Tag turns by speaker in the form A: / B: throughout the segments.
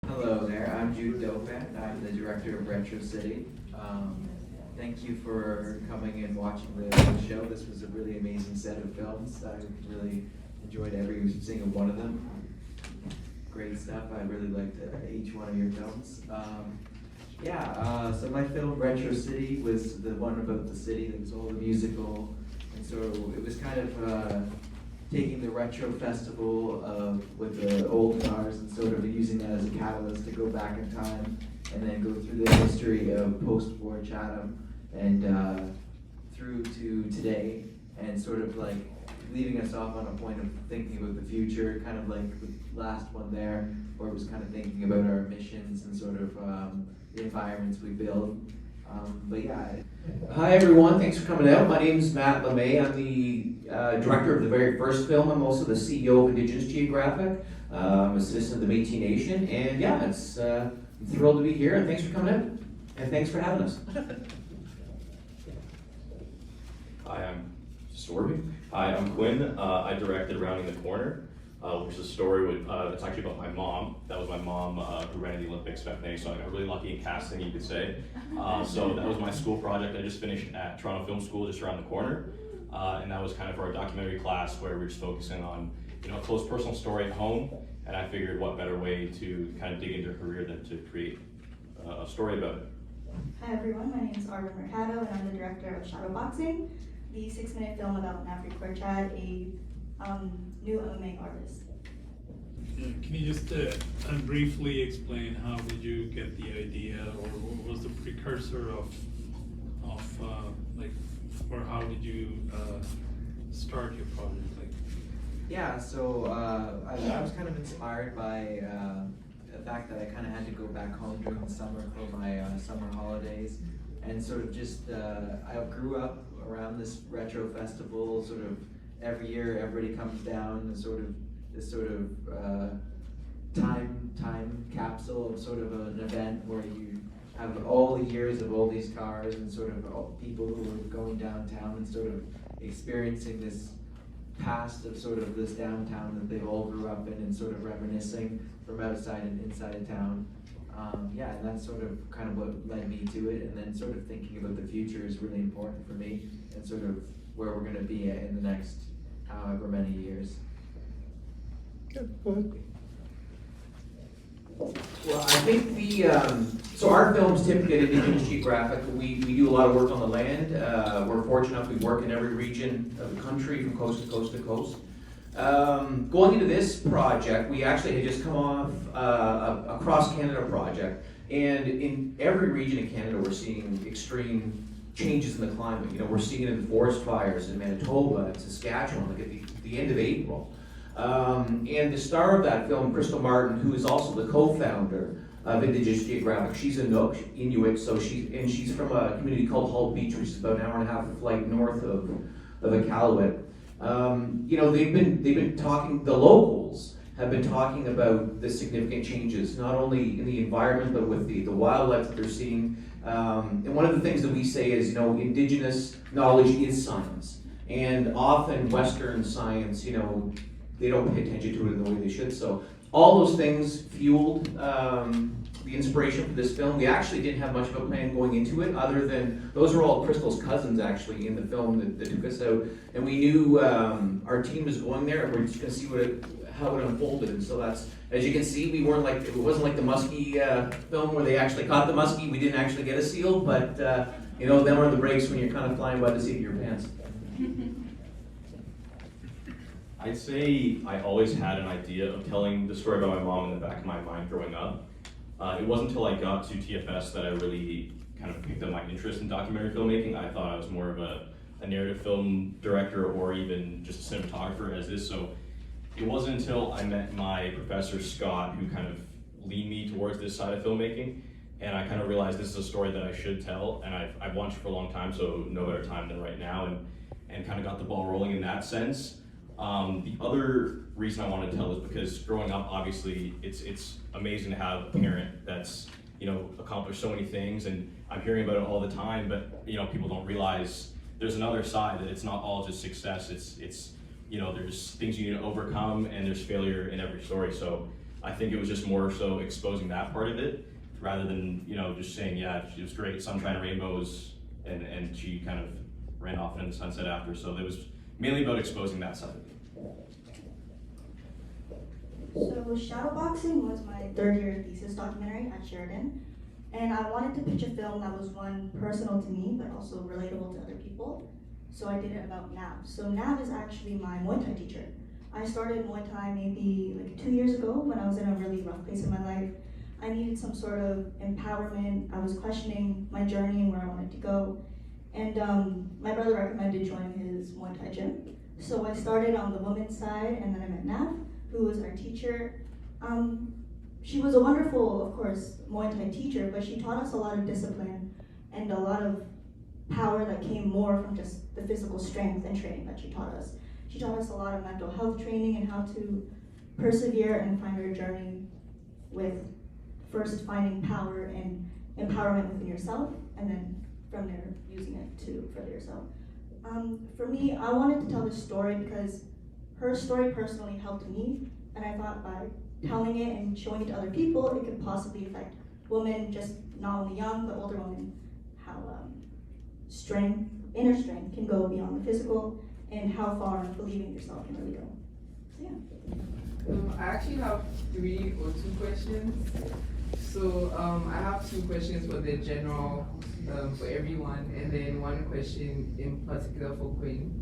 A: Hello there, I'm Jude, Dauphin. I'm the director of Retrocity. Thank you for coming and watching the show. This was a really amazing set of films. I really enjoyed every single one of them. Great stuff. I really liked each one of your films. So my film Retrocity was the one about the city that was all the musical, and so it was kind of taking the retro festival with the old cars and sort of using that as a catalyst to go back in time and then go through the history of post-war Chatham and through to today, and sort of like leaving us off on a point of thinking about the future, kind of like the last one there, where it was kind of thinking about our emissions and sort of the environments we build.
B: Hi everyone, thanks for coming out. My name is Matt LeMay. I'm the director of the very first film. I'm also the CEO of Indigenous Geographic. I'm a citizen of the Métis Nation, and I'm thrilled to be here, and thanks for coming out, and thanks for having us.
C: Hi, I'm Quinn. I directed Rounding the Corner, which is a story that's actually about my mom. That was my mom who ran the Olympics back then, so I got really lucky in casting, you could say. So that was my school project. I just finished at Toronto Film School, just around the corner. And that was kind of our documentary class where we were just focusing on, a close personal story at home. And I figured what better way to kind of dig into a career than to create a story about it.
D: Hi everyone, my name is Arwen Mercado and I'm the director of Shadowboxing, the 6-minute film about Nafri Korchad, a new LeMay artist.
E: Can you just briefly explain how did you get the idea, or what was the precursor of or how did you start your project?
A: I was kind of inspired by the fact that I kind of had to go back home during the summer for my summer holidays, and sort of just I grew up around this retro festival. Sort of every year, everybody comes down and this sort of time capsule of sort of an event where you have all the years of all these cars and sort of all people who are going downtown and sort of experiencing this past of sort of this downtown that they all grew up in, and sort of reminiscing from outside and inside of town. And that's sort of kind of what led me to it, and then sort of thinking about the future is really important for me, and sort of where we're going to be at in the next however many years.
B: Good, go ahead. Well, I think so our films typically at Indigenous Geographic, we do a lot of work on the land. We're fortunate enough we work in every region of the country from coast to coast to coast. Going into this project, we actually had just come off a Cross Canada project, and in every region of Canada we're seeing extreme changes in the climate. We're seeing it in forest fires in Manitoba and Saskatchewan, like at the end of April. And the star of that film, Crystal Martin, who is also the co-founder of Indigenous Geographic, she's a Nook Inuit, so she's from a community called Hull Beach, which is about an hour and a half flight north of Iqaluit. They've been talking, the locals have been talking about the significant changes, not only in the environment, but with the wildlife that they're seeing. And one of the things that we say is, Indigenous knowledge is science. And often Western science, they don't pay attention to it in the way they should. So all those things fueled the inspiration for this film. We actually didn't have much of a plan going into it, other than those were all Crystal's cousins actually in the film that took us out. And we knew our team was going there, and we're just going to see how it unfolded. And so that's, as you can see, it wasn't like the muskie film where they actually caught the muskie. We didn't actually get a seal, but them are the breaks when you're kind of flying by the seat of your pants.
C: I'd say I always had an idea of telling the story about my mom in the back of my mind growing up. It wasn't until I got to TFS that I really kind of picked up my interest in documentary filmmaking. I thought I was more of a narrative film director or even just a cinematographer as is. So it wasn't until I met my professor, Scott, who kind of leaned me towards this side of filmmaking. And I kind of realized this is a story that I should tell. And I've watched it for a long time, so no better time than right now. And kind of got the ball rolling in that sense. The other reason I wanted to tell is because growing up, obviously, it's amazing to have a parent that's accomplished so many things, and I'm hearing about it all the time. But people don't realize there's another side, that it's not all just success. It's you know, there's things you need to overcome, and there's failure in every story. So I think it was just more so exposing that part of it, rather than, you know, just saying, yeah, it was great, sunshine and rainbows, and she kind of ran off into the sunset after. So it was mainly about exposing that side of it.
D: So Shadowboxing was my third year thesis documentary at Sheridan, and I wanted to pitch a film that was, one, personal to me, but also relatable to other people. So I did it about Nav. So Nav is actually my Muay Thai teacher. I started Muay Thai maybe like 2 years ago when I was in a really rough place in my life. I needed some sort of empowerment. I was questioning my journey and where I wanted to go. And my brother recommended joining his Muay Thai gym. So I started on the women's side, and then I met Nav, who was our teacher. She was a wonderful, of course, Muay Thai teacher, but she taught us a lot of discipline and a lot of power that came more from just the physical strength and training that she taught us. She taught us a lot of mental health training and how to persevere and find our journey with first finding power and empowerment within yourself, and then from there using it to further yourself. For me, I wanted to tell this story because her story personally helped me, and I thought by telling it and showing it to other people, it could possibly affect women, just not only young, but older women, how strength, inner strength can go beyond the physical, and how far believing yourself can really go. So yeah.
F: I actually have 3 or 2 questions. So I have 2 questions for the general, for everyone, and then 1 question in particular for Quinn.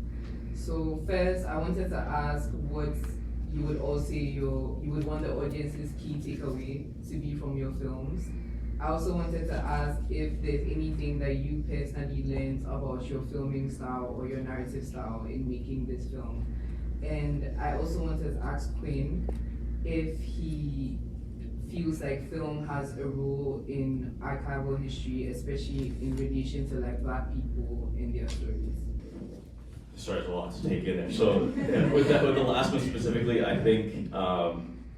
F: So first, I wanted to ask what you would all say you would want the audience's key takeaway to be from your films. I also wanted to ask if there's anything that you personally learned about your filming style or your narrative style in making this film. And I also wanted to ask Quinn if he feels like film has a role in archival history, especially in relation to like Black people and their stories.
C: Sorry, there's a lot to take in there. So with the last one specifically, I think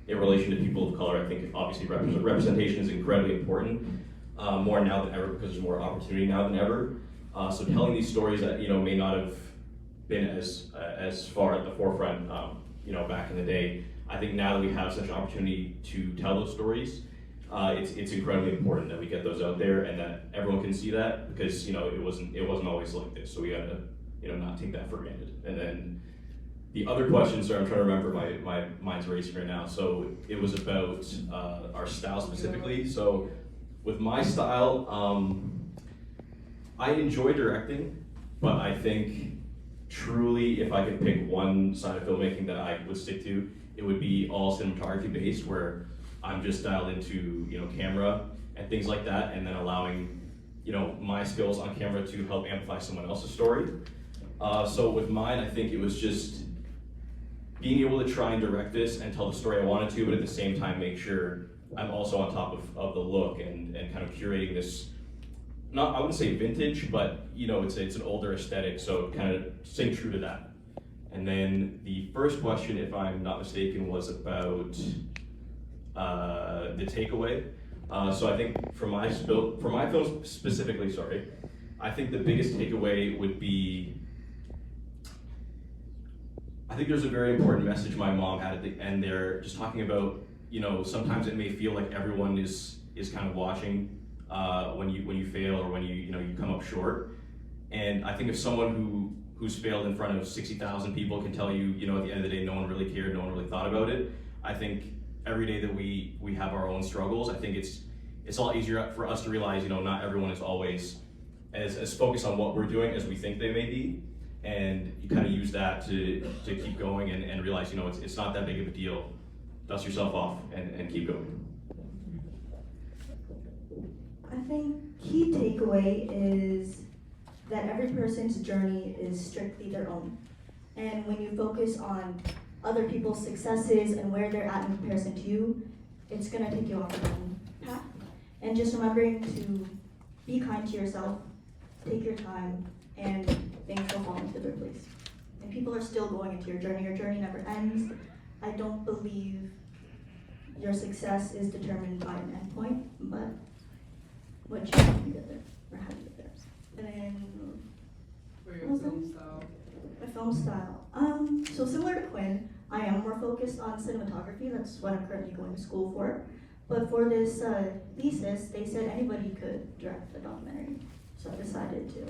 C: in relation to people of color, I think obviously representation is incredibly important, more now than ever, because there's more opportunity now than ever. So telling these stories that, you know, may not have been as far at the forefront, you know, back in the day, I think now that we have such an opportunity to tell those stories, it's incredibly important that we get those out there and that everyone can see that, because, you know, it wasn't always like this. So we gotta, you know, not take that for granted. And then the other question, sorry, I'm trying to remember, my mind's racing right now. So it was about our style specifically. So with my style, I enjoy directing, but I think truly if I could pick one side of filmmaking that I would stick to, it would be all cinematography based, where I'm just dialed into, you know, camera and things like that, and then allowing, you know, my skills on camera to help amplify someone else's story. So with mine, I think it was just being able to try and direct this and tell the story I wanted to, but at the same time make sure I'm also on top of the look and kind of curating this, not, I wouldn't say vintage, but, you know, it's an older aesthetic, so kind of staying true to that. And then the first question, if I'm not mistaken, was about the takeaway. So I think for my film specifically, sorry, I think the biggest takeaway would be, I think there's a very important message my mom had at the end there, just talking about, you know, sometimes it may feel like everyone is kind of watching when you fail or when you come up short. And I think if someone who's failed in front of 60,000 people can tell you, you know, at the end of the day, no one really cared, no one really thought about it. I think every day that we have our own struggles, I think it's a lot easier for us to realize, you know, not everyone is always as focused on what we're doing as we think they may be. And you kind of use that to keep going and realize, you know, it's not that big of a deal. Dust yourself off and keep going.
D: I think key takeaway is that every person's journey is strictly their own. And when you focus on other people's successes and where they're at in comparison to you, it's gonna take you off your own path. And just remembering to be kind to yourself, take your time, and things will fall into their place. And people are still going into your journey never ends. I don't believe your success is determined by an endpoint, but what you can get there, or how you get there. And then
F: For your
D: Was
F: film
D: it?
F: style.
D: My film style. So similar to Quinn, I am more focused on cinematography. That's what I'm currently going to school for. But for this thesis, they said anybody could direct a documentary, so I decided to.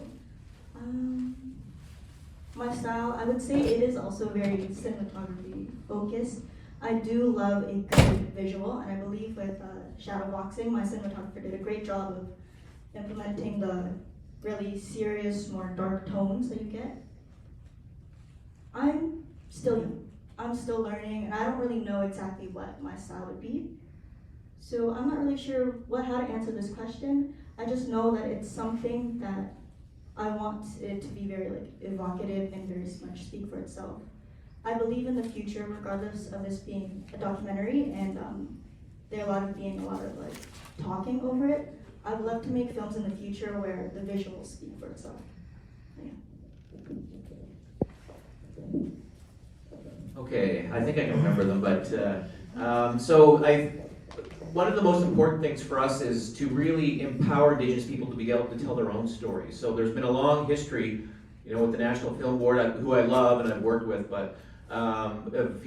D: My style, I would say it is also very cinematography focused. I do love a good visual, and I believe with shadow boxing, my cinematographer did a great job of implementing the really serious, more dark tones that you get. I'm still young. I'm still learning, and I don't really know exactly what my style would be. So I'm not really sure how to answer this question. I just know that it's something that I want it to be very evocative and very much speak for itself. I believe in the future, regardless of this being a documentary and there a lot of talking over it. I would love to make films in the future where the visuals speak for itself. Yeah.
B: Okay, I think I can remember them, but one of the most important things for us is to really empower Indigenous people to be able to tell their own stories. So there's been a long history, with the National Film Board, who I love and I've worked with, but of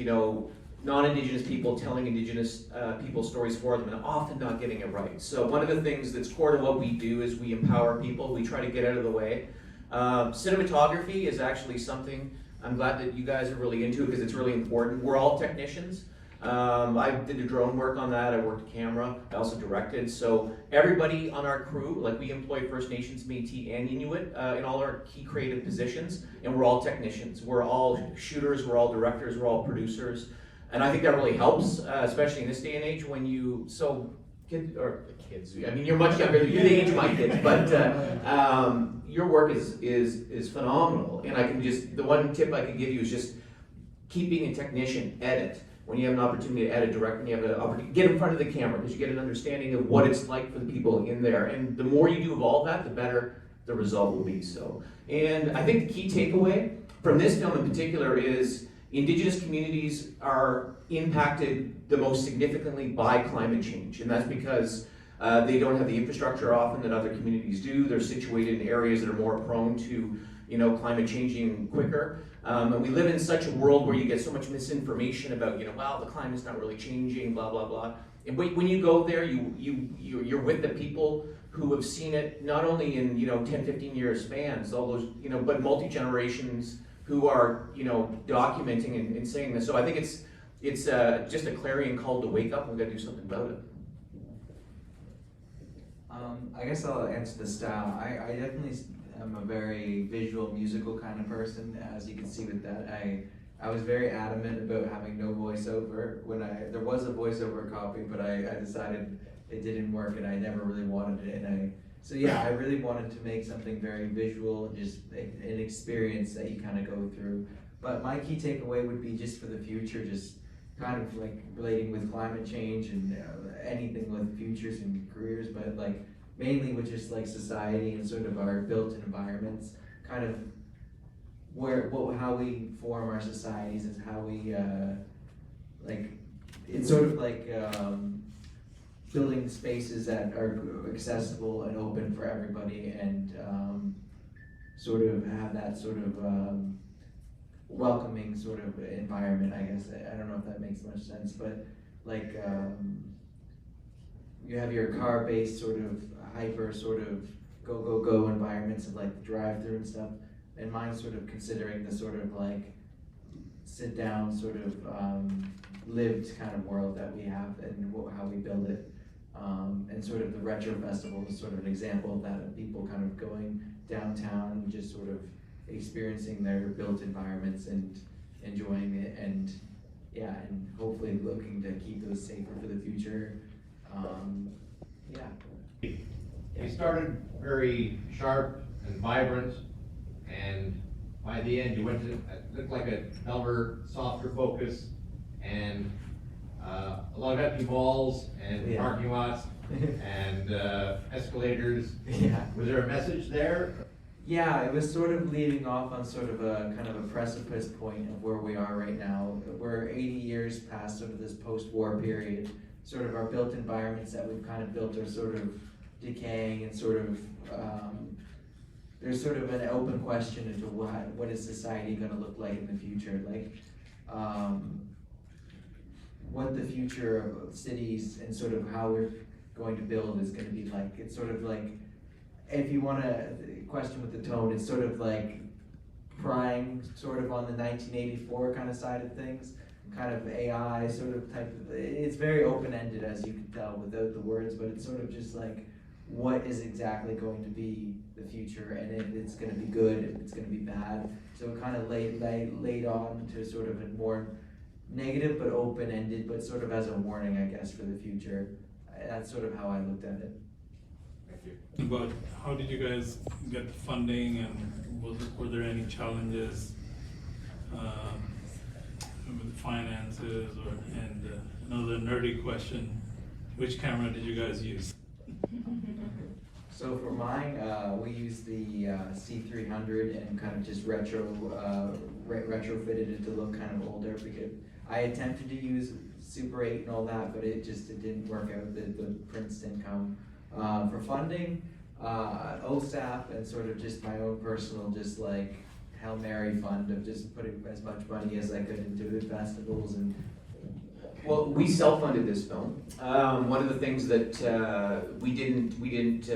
B: non-Indigenous people telling Indigenous people stories for them and often not getting it right. So one of the things that's core to what we do is we empower people. We try to get out of the way. Cinematography is actually something I'm glad that you guys are really into it because it's really important. We're all technicians. I did the drone work on that. I worked camera. I also directed. So everybody on our crew, we employ First Nations, Métis, and Inuit in all our key creative positions, and we're all technicians. We're all shooters. We're all directors. We're all producers, and I think that really helps, especially in this day and age when kids. I mean, you're much younger. You're the age of my kids, but your work is phenomenal. And the one tip I can give you is just keep being a technician. Edit. When you have an opportunity to edit, direct, when you have an opportunity, get in front of the camera because you get an understanding of what it's like for the people in there. And the more you do of all that, the better the result will be. So, and I think the key takeaway from this film in particular is Indigenous communities are impacted the most significantly by climate change, and that's because they don't have the infrastructure often that other communities do. They're situated in areas that are more prone to climate changing quicker. And we live in such a world where you get so much misinformation about, well, the climate's not really changing, blah, blah, blah. And when you go there, you're with the people who have seen it not only in, 10, 15 year spans, all those, but multi-generations who are, documenting and saying this. So I think it's just a clarion call to wake up and we've got to do something about it.
A: I guess I'll answer the style. I definitely am a very visual, musical kind of person. As you can see with that, I was very adamant about having no voiceover. There was a voiceover copy, but I decided it didn't work, and I never really wanted it. So I really wanted to make something very visual, just an experience that you kind of go through. But my key takeaway would be just for the future, just kind of relating with climate change and anything with futures and careers, but mainly with just society and sort of our built environments, kind of how we form our societies is how we it's sort of building spaces that are accessible and open for everybody, and sort of have that sort of welcoming sort of environment, I guess. I don't know if that makes much sense, but you have your car-based sort of hyper sort of go environments of the drive-through and stuff, and mine's sort of considering the sort of sit down sort of lived kind of world that we have and how we build it. And sort of the Retro Festival is sort of an example of that, of people kind of going downtown and just sort of experiencing their built environments and enjoying it, and hopefully looking to keep those safer for the future.
G: You started very sharp and vibrant, and by the end you went to, it looked like a duller, softer focus, and a lot of empty malls and parking lots and escalators. Was there a message there?
A: Yeah, it was sort of leading off on sort of a kind of a precipice point of where we are right now. We're 80 years past sort of this post-war period. Sort of our built environments that we've kind of built are sort of decaying and sort of there's sort of an open question into what is society gonna look like in the future, like, what the future of cities and sort of how we're going to build is gonna be like. It's sort of like, if you wanna question with the tone, it's sort of like prying sort of on the 1984 kind of side of things, kind of AI sort of type of, it's very open-ended as you can tell without the words, but it's sort of just like, what is exactly going to be the future, and if it's gonna be good, if it's gonna be bad. So it kind of laid on to sort of a more negative but open-ended, but sort of as a warning, I guess, for the future. That's sort of how I looked at it.
G: Thank you.
E: But how did you guys get the funding, and were there any challenges with finances, and another nerdy question, which camera did you guys use?
A: So for mine, we used the C300 and kind of just retrofitted it to look kind of older, because I attempted to use Super 8 and all that, but it didn't work out. The prints didn't come. For funding, OSAP and sort of just my own personal, just like Hail Mary fund of just putting as much money as I could into the festivals and.
B: Well, we self-funded this film. One of the things that we didn't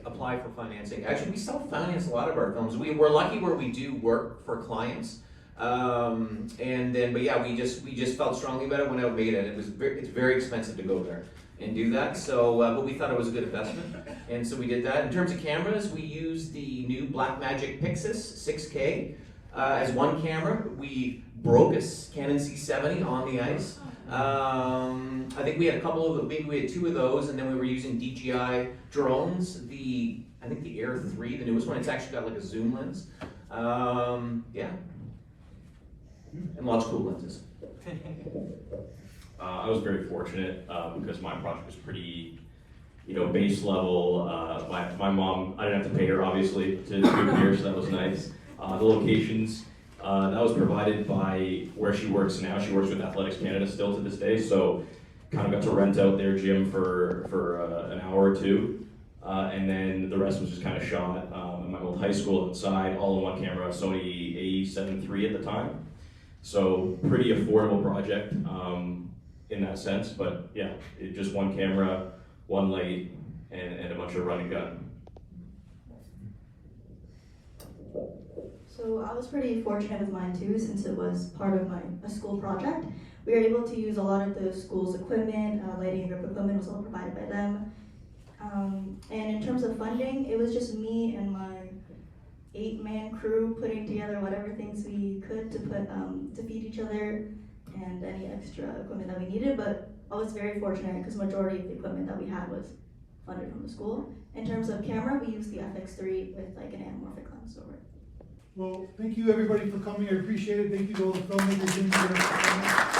B: apply for financing. Actually, we self-finance a lot of our films. We're lucky where we do work for clients. But yeah, we just felt strongly about it when I made it. It's very expensive to go there and do that. So, but we thought it was a good investment, and so we did that. In terms of cameras, we used the new Blackmagic Pixis 6K as one camera. We broke a Canon C70 on the ice. I think we had maybe we had 2 of those, and then we were using DJI drones. I think the Air 3, the newest one, it's actually got like a zoom lens. Yeah. And lots of cool lenses.
C: I was very fortunate because my project was pretty, base level. My mom, I didn't have to pay her obviously to move here, so that was nice. The locations, that was provided by where she works now. She works with Athletics Canada still to this day, so kind of got to rent out their gym for an hour or 2. And then the rest was just kind of shot at my old high school outside, all in one camera, Sony A7 III at the time. So pretty affordable project in that sense, but yeah, just one camera, one light, and a bunch of run and gun.
D: So I was pretty fortunate with mine too, since it was part of a school project. We were able to use a lot of the school's equipment, lighting and grip equipment was all provided by them. And in terms of funding, it was just me and my 8-man crew putting together whatever things we could to feed each other and any extra equipment that we needed. But I was very fortunate because majority of the equipment that we had was funded from the school. In terms of camera, we used the FX3 with like an anamorphic lens over it.
H: Well, thank you everybody for coming. I appreciate it. Thank you to all the filmmakers in here.